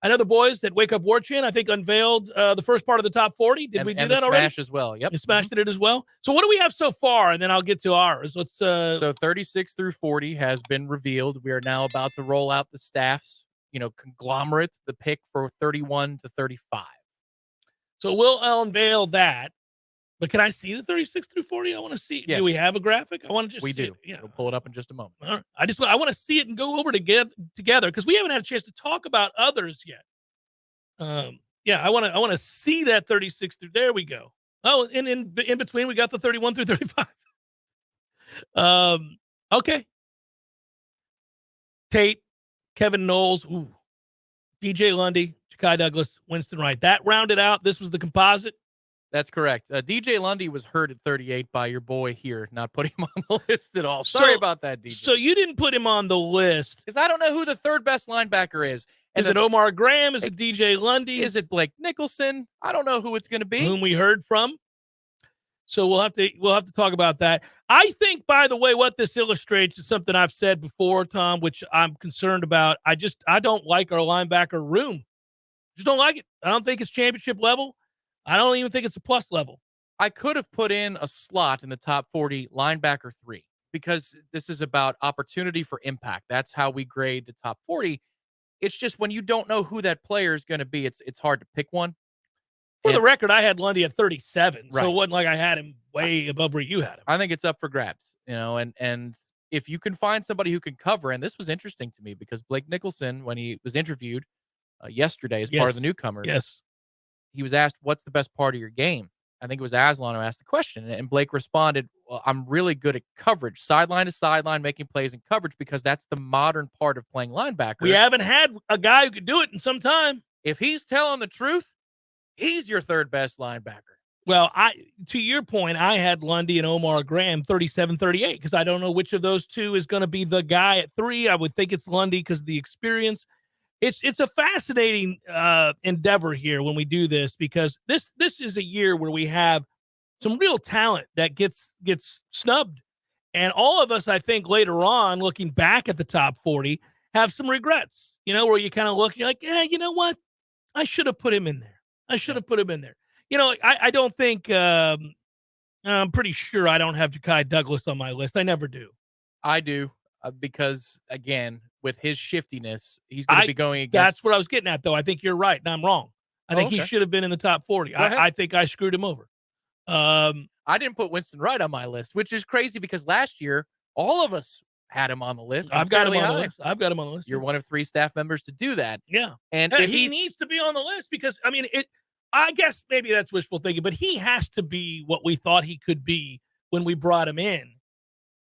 I know the boys at Wake Up Warchant, I think, unveiled the first part of the top 40. Did we do that already? Smash as well. Yep. You smashed it as well. So what do we have so far? And then I'll get to ours. Let's. So 36 through 40 has been revealed. We are now about to roll out the staff's, conglomerate, the pick for 31 to 35. So we'll unveil that. But can I see the 36 through 40? I want to see. Yes. Do we have a graphic? I want to just we see do. It. Yeah. We'll pull it up in just a moment. All right. I want to see it and go over together because we haven't had a chance to talk about others yet. Yeah, I want to see that 36 through. There we go. Oh, and in between we got the 31 through 35. Okay. Tate, Kevin Noles, DJ Lundy, Ja'Kai Douglas, Winston Wright. That rounded out. This was the composite. That's correct. DJ Lundy was hurt at 38 by your boy here, not putting him on the list at all. Sorry about that, DJ. So you didn't put him on the list. Because I don't know who the third best linebacker is. Is it Omar Graham? Is it DJ Lundy? Is it Blake Nicholson? I don't know who it's going to be. Whom we heard from. So we'll have to talk about that. I think, by the way, what this illustrates is something I've said before, Tom, which I'm concerned about. I don't like our linebacker room. Just don't like it. I don't think it's championship level. I don't even think it's a plus level. I could have put in a slot in the top 40 linebacker 3 because this is about opportunity for impact. That's how we grade the top 40. It's just when you don't know who that player is going to be, it's hard to pick one. For the record, I had Lundy at 37, right. So it wasn't like I had him way above where you had him. I think it's up for grabs, and if you can find somebody who can cover, and this was interesting to me because Blake Nicholson, when he was interviewed yesterday as part of the newcomers, he was asked, what's the best part of your game? I think it was Aslan who asked the question, and Blake responded, well, I'm really good at coverage, sideline to sideline, making plays in coverage, because that's the modern part of playing linebacker. We haven't had a guy who could do it in some time. If he's telling the truth, he's your third best linebacker. Well, to your point, I had Lundy and Omar Graham 37-38 because I don't know which of those two is going to be the guy at 3. I would think it's Lundy because of the experience. It's a fascinating endeavor here when we do this because this is a year where we have some real talent that gets snubbed. And all of us, I think, later on, looking back at the top 40, have some regrets, where you kind of look, you're like, yeah, you know what? I should have put him in there. I don't think I'm pretty sure I don't have Ja'Kai Douglas on my list. I never do. I do because, again, with his shiftiness, he's going to be going against. That's what I was getting at, though. I think you're right, and I'm wrong. I think he should have been in the top 40. I think I screwed him over. I didn't put Winston Wright on my list, which is crazy because last year, all of us had him on the list. I've got him on the list. You're one of 3 staff members to do that. Yeah. And if he needs to be on the list because, I guess maybe that's wishful thinking, but he has to be what we thought he could be when we brought him in.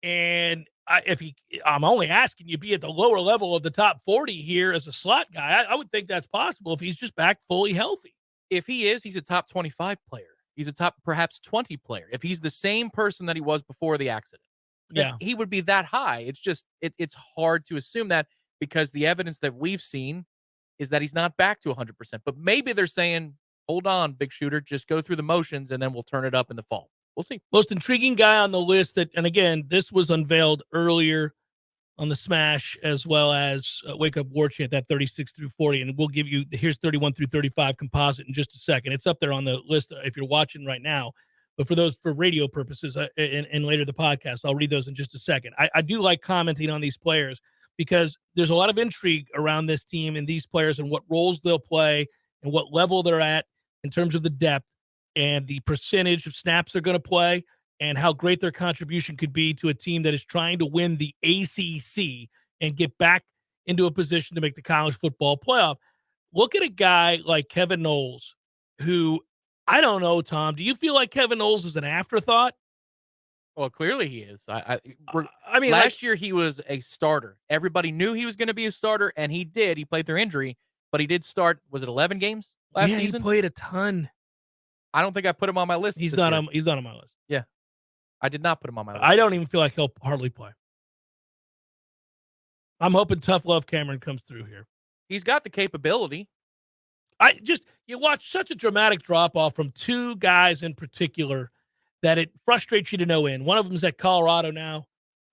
And I'm only asking you be at the lower level of the top 40 here as a slot guy. I would think that's possible if he's just back fully healthy. If he is, he's a top 25 player. He's a top perhaps 20 player. If he's the same person that he was before the accident, he would be that high. It's just, it's hard to assume that because the evidence that we've seen is that he's not back to 100%. But maybe they're saying, hold on, big shooter, just go through the motions and then we'll turn it up in the fall. We'll see. Most intriguing guy on the list and again, this was unveiled earlier on the Smash as well as Wake Up Warchant, that 36 through 40. And we'll give you, here's 31 through 35 composite in just a second. It's up there on the list if you're watching right now. But for radio purposes and later the podcast, I'll read those in just a second. I do like commenting on these players because there's a lot of intrigue around this team and these players and what roles they'll play and what level they're at in terms of the depth and the percentage of snaps they're going to play and how great their contribution could be to a team that is trying to win the ACC and get back into a position to make the college football playoff. Look at a guy like Kevin Noles, who, I don't know, Tom, do you feel like Kevin Noles is an afterthought? Well, clearly he is. Last year he was a starter. Everybody knew he was going to be a starter, and he did. He played through injury, but he did start, was it 11 games last season? He played a ton. I don't think I put him on my list. He's not on my list. Yeah. I did not put him on my list. I don't even feel like he'll hardly play. I'm hoping Tough Love Cameron comes through here. He's got the capability. You watch such a dramatic drop-off from 2 guys in particular that it frustrates you to no end. One of them's at Colorado now,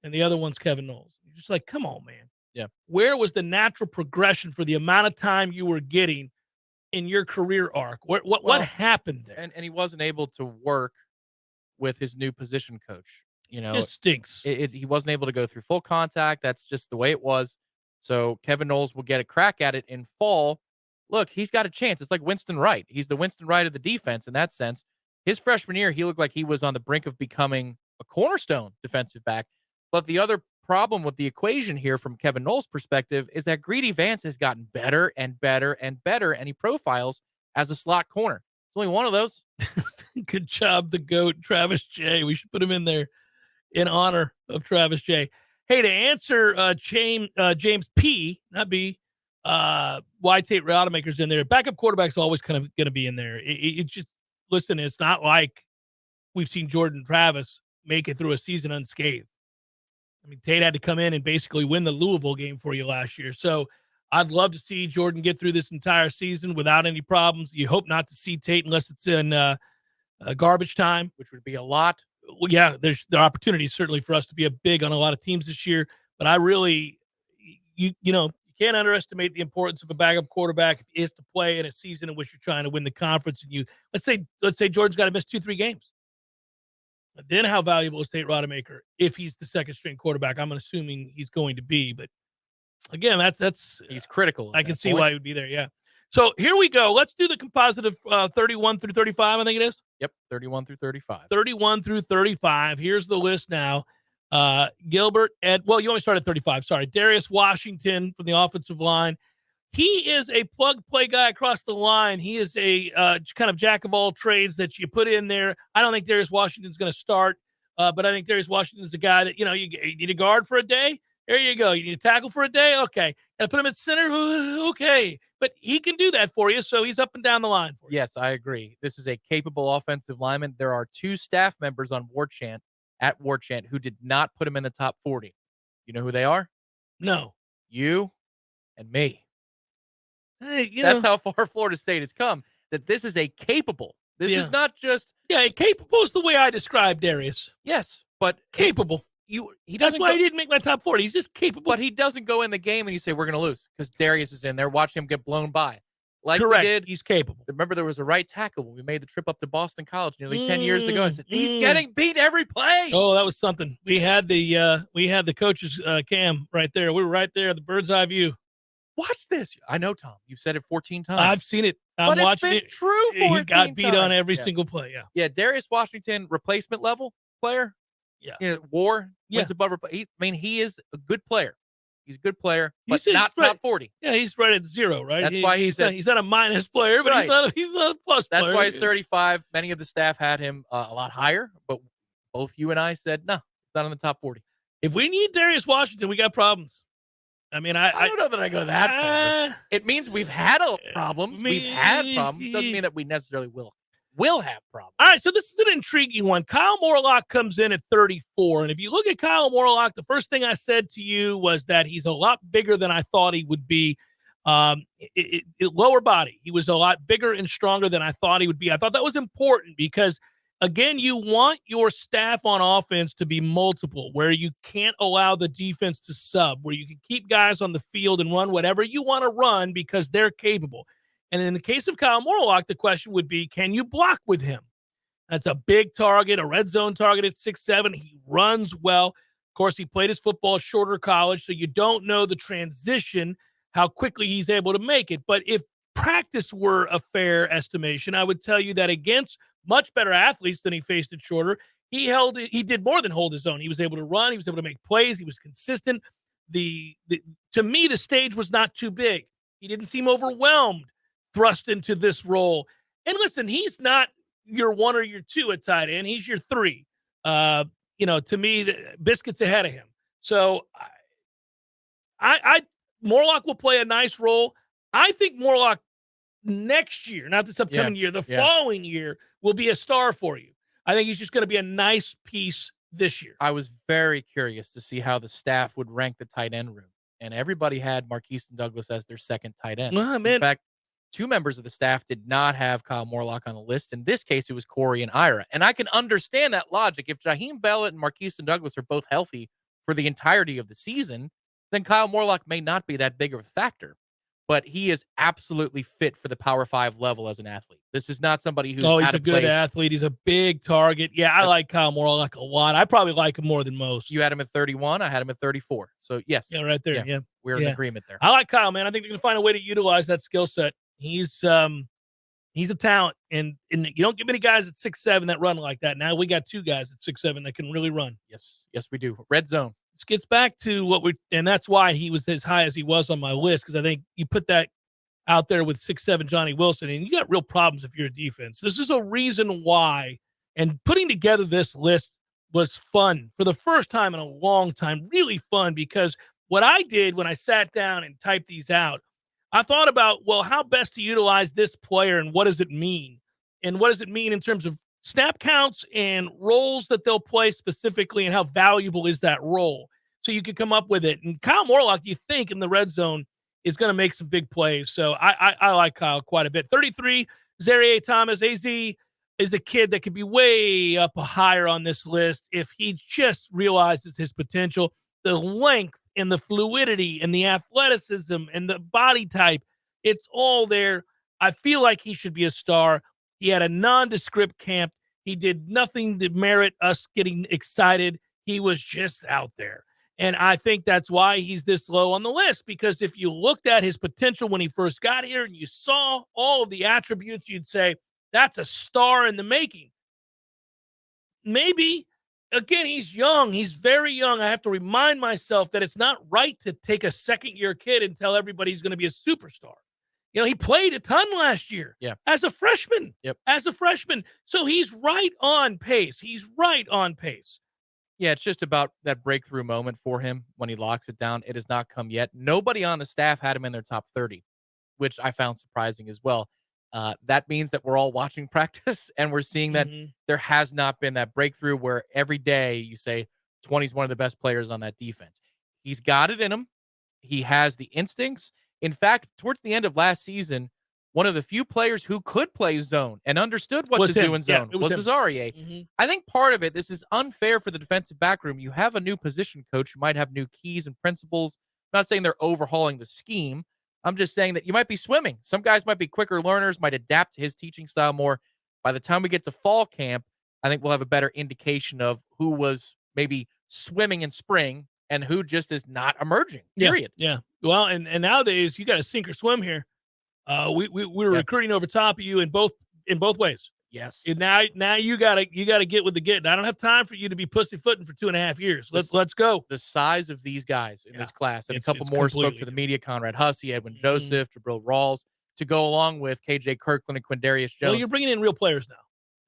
and the other one's Kevin Noles. You're just like, come on, man. Yeah. Where was the natural progression for the amount of time you were getting in your career arc? What happened there? And he wasn't able to work with his new position coach. Just stinks. He wasn't able to go through full contact. That's just the way it was. So Kevin Knowles will get a crack at it in fall. Look, he's got a chance. It's like Winston Wright. He's the Winston Wright of the defense in that sense. His freshman year, he looked like he was on the brink of becoming a cornerstone defensive back. But the other problem with the equation here from Kevin Knowles' perspective is that Greedy Vance has gotten better and better and better, and he profiles as a slot corner. It's only one of those. Good job, the GOAT, Travis J. We should put him in there in honor of Travis J. Hey, to answer James P., not B, why Tate Rodemaker's in there. Backup quarterback's always kind of going to be in there. It's just, listen, it's not like we've seen Jordan Travis make it through a season unscathed. I mean, Tate had to come in and basically win the Louisville game for you last year. So I'd love to see Jordan get through this entire season without any problems. You hope not to see Tate unless it's in garbage time, which would be a lot. Well, yeah, there are opportunities certainly for us to be a big on a lot of teams this year. But I really, you can't underestimate the importance of a backup quarterback if he is to play in a season in which you're trying to win the conference. And let's say Jordan's got to miss 2-3 games. But then how valuable is Tate Rodemaker if he's the second string quarterback? I'm assuming he's going to be, but again, that's he's critical. I can see why he would be there. Yeah. So here we go. Let's do the composite of 31 through 35. I think it is. Yep. 31 through 35. 31 through 35. Here's the list now. Gilbert you want me to start at 35. Sorry. Darius Washington from the offensive line. He is a plug-play guy across the line. He is a kind of jack of all trades that you put in there. I don't think Darius Washington's going to start, but I think Darius Washington is a guy that, you need a guard for a day. There you go. You need a tackle for a day? Okay. Got to put him at center? Okay. But he can do that for you, so he's up and down the line for you. Yes, I agree. This is a capable offensive lineman. There are 2 staff members on Warchant who did not put him in the top 40. You know who they are? No. You and me. Hey, That's how far Florida State has come, that this is a capable. This is not just. Yeah, capable is the way I describe Darius. Yes, but capable. That's why he didn't make my top 40. He's just capable. But he doesn't go in the game and you say, we're going to lose because Darius is in there. Watch him get blown by. Like Correct. We did. He's capable. Remember, there was a right tackle when we made the trip up to Boston College nearly 10 years ago. I said, he's getting beat every play. Oh, that was something. We had the coach's cam right there. We were right there, the bird's eye view. Watch this. I know, Tom. You've said it 14 times. I've seen it. I'm watching it. True. He got beat on every single play. Yeah. Yeah. Darius Washington, replacement level player. Yeah. War. Wins above. He is a good player. He's a good player, but not top 40. Yeah, he's right at 0, right? That's why he's not a minus player, but he's not a plus player. That's why he's 35. Many of the staff had him a lot higher, but both you and I said, no, it's not in the top 40. If we need Darius Washington, we got problems. I mean, I don't know that I go that far. It means we've had problems. We've had problems. Doesn't mean that we necessarily will have problems. All right, so this is an intriguing one. Kyle Morlock comes in at 34, and if you look at Kyle Morlock, the first thing I said to you was that he's a lot bigger than I thought he would be. Lower body, he was a lot bigger and stronger than I thought he would be. I thought that was important because, again, you want your staff on offense to be multiple, where you can't allow the defense to sub, where you can keep guys on the field and run whatever you want to run because they're capable. And in the case of Kyle Morlock, the question would be, can you block with him? That's a big target, a red zone target at 6'7". He runs well. Of course, he played his football shorter college, so you don't know the transition, how quickly he's able to make it. But if practice were a fair estimation, I would tell you that against much better athletes than he faced at shorter, he did more than hold his own. He was able to run. He was able to make plays. He was consistent. To me, the stage was not too big. He didn't seem overwhelmed, thrust into this role. And listen, he's not your 1 or your 2 at tight end. He's your 3. To me, Biscuit's ahead of him. So Morlock will play a nice role. I think Morlock next year, not this upcoming year, the following year will be a star for you. I think he's just going to be a nice piece this year. I was very curious to see how the staff would rank the tight end room. And everybody had Marquise Douglas as their second tight end. In fact, 2 members of the staff did not have Kyle Morlock on the list. In this case, it was Corey and Ira. And I can understand that logic. If Jaheim Bellett and Marquise Douglas are both healthy for the entirety of the season, then Kyle Morlock may not be that big of a factor. But he is absolutely fit for the Power 5 level as an athlete. This is not somebody who's he's a good athlete. He's a big target. Yeah, I like Kyle Morlock a lot. I probably like him more than most. You had him at 31. I had him at 34. So, yes. Yeah, right there. Yeah. We're in agreement there. I like Kyle, man. I think they're going to find a way to utilize that skill set. He's a talent, and you don't get many guys at 6'7" that run like that. Now we got 2 guys at 6'7" that can really run. Yes, we do. Red zone. This gets back to and that's why he was as high as he was on my list, because I think you put that out there with 6'7" Johnny Wilson, and you got real problems if you're a defense. This is a reason why, and putting together this list was fun for the first time in a long time, really fun, because what I did when I sat down and typed these out, I thought about, well, how best to utilize this player and what does it mean? And what does it mean in terms of snap counts and roles that they'll play specifically, and how valuable is that role? So you could come up with it. And Kyle Morlock, you think, in the red zone is going to make some big plays. So I like Kyle quite a bit. 33, AZAREYE'H Thomas. AZ is a kid that could be way up higher on this list if he just realizes his potential. The length and the fluidity and the athleticism and the body type, it's all there. I feel like he should be a star. He had a nondescript camp. He did nothing to merit us getting excited. He was just out there. And I think that's why he's this low on the list, because if you looked at his potential when he first got here and you saw all of the attributes, you'd say, that's a star in the making. Maybe, again, he's young. He's very young. I have to remind myself that it's not right to take a second-year kid and tell everybody he's going to be a superstar. You know, he played a ton last year as a freshman. As a freshman. So he's right on pace. Yeah, it's just about that breakthrough moment for him when he locks it down. It has not come yet. Nobody on the staff had him in their top 30, which I found surprising as well. That means that we're all watching practice and we're seeing that there has not been that breakthrough where every day you say 20 is one of the best players on that defense. He's got it in him. He has the instincts. In fact, towards the end of last season, one of the few players who could play zone and understood what to do in zone was AZAREYE'H. I think part of it, this is unfair for the defensive back room. You have a new position coach who might have new keys and principles. I'm not saying they're overhauling the scheme. I'm just saying that you might be swimming. Some guys might be quicker learners, might adapt to his teaching style more. By the time we get to fall camp, I think we'll have a better indication of who was maybe swimming in spring and who just is not emerging, period. Yeah. Well, and nowadays you got to sink or swim here. We were recruiting over top of you in both ways. Yes. And now you gotta get with the get. I don't have time for you to be pussyfooting for 2.5 years. Let's go. The size of these guys in this class, and a couple more spoke to the media: Conrad Hussey, Edwin Joseph, Jabril Rawls, to go along with KJ Kirkland and Quindarius Jones. Well, you're bringing in real players now.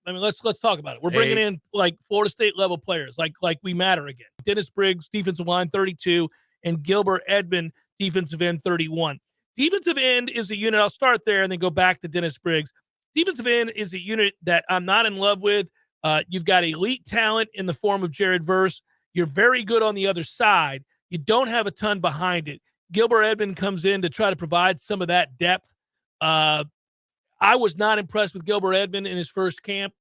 I mean, let's talk about it. We're bringing in like Florida State level players, like we matter again. Dennis Briggs, defensive line 32, and Gilbert Edmond, defensive end 31. Defensive end is a unit. I'll start there and then go back to Dennis Briggs. Defensive end is a unit that I'm not in love with. You've got elite talent in the form of Jared Verse. You're very good on the other side. You don't have a ton behind it. Gilbert Edmond comes in to try to provide some of that depth. I was not impressed with Gilbert Edmond in his first camp.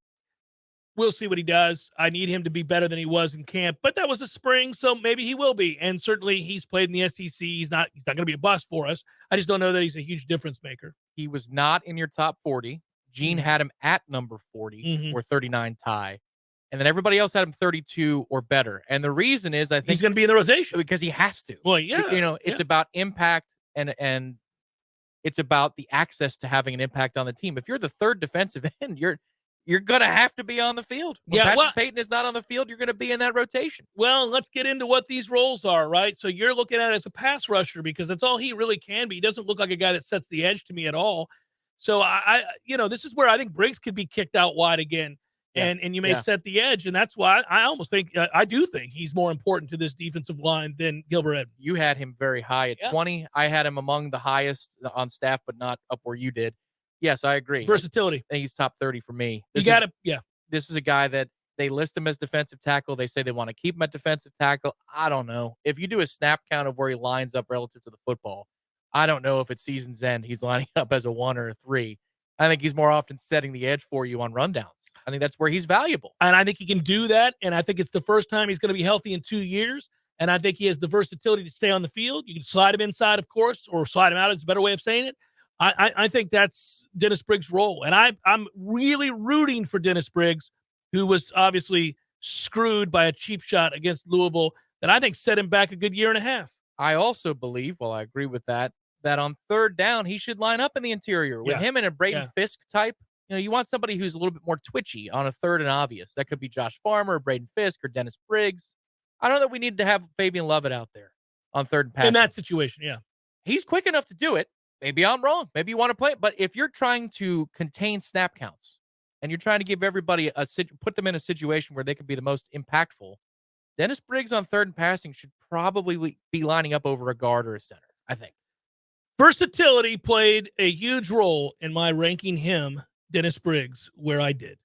We'll see what he does. I need him to be better than he was in camp, but that was a spring, so maybe he will be. And certainly he's played in the SEC. He's not going to be a bust for us. I just don't know that he's a huge difference maker. He was not in your top 40. Gene had him at number 40 or 39 tie. And then everybody else had him 32 or better. And the reason is I think he's going to be in the rotation because he has to. Well, yeah. You know, it's about impact and it's about the access to having an impact on the team. If you're the third defensive end, you're going to have to be on the field. When Patrick Payton is not on the field, you're going to be in that rotation. Well, let's get into what these roles are, right? So you're looking at it as a pass rusher because that's all he really can be. He doesn't look like a guy that sets the edge to me at all. So this is where I think Briggs could be kicked out wide again, and you may set the edge, and that's why I almost think I do think he's more important to this defensive line than Gilbert Edmond. You had him very high at 20. I had him among the highest on staff, but not up where you did. Yes, I agree. Versatility. I think he's top 30 for me. This is a guy that they list him as defensive tackle. They say they want to keep him at defensive tackle. I don't know. If you do a snap count of where he lines up relative to the football, I don't know if at season's end he's lining up as a 1 or a 3. I think he's more often setting the edge for you on rundowns. I think that's where he's valuable. And I think he can do that, and I think it's the first time he's going to be healthy in 2 years. And I think he has the versatility to stay on the field. You can slide him inside, of course, or slide him out is a better way of saying it. I think that's Dennis Briggs' role. And I'm really rooting for Dennis Briggs, who was obviously screwed by a cheap shot against Louisville that I think set him back a good year and a half. I also believe, well, I agree with that on third down, he should line up in the interior with him and a Braden Fisk type. You want somebody who's a little bit more twitchy on a third and obvious. That could be Josh Farmer, Braden Fisk, or Dennis Briggs. I don't know that we need to have Fabian Lovett out there on third and pass. In that situation, yeah. He's quick enough to do it. Maybe I'm wrong. Maybe you want to play it. But if you're trying to contain snap counts and you're trying to give everybody put them in a situation where they can be the most impactful, Dennis Briggs on third and passing should probably be lining up over a guard or a center, I think. Versatility played a huge role in my ranking him, Dennis Briggs, where I did.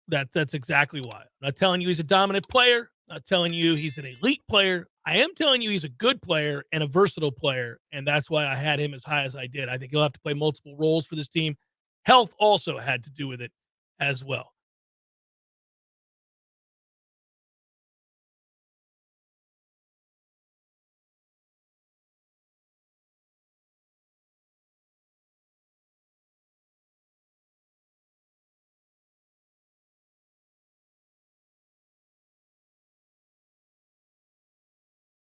That's exactly why. I'm not telling you he's a dominant player. I'm not telling you he's an elite player. I am telling you he's a good player and a versatile player, and that's why I had him as high as I did. I think he'll have to play multiple roles for this team. Health also had to do with it as well.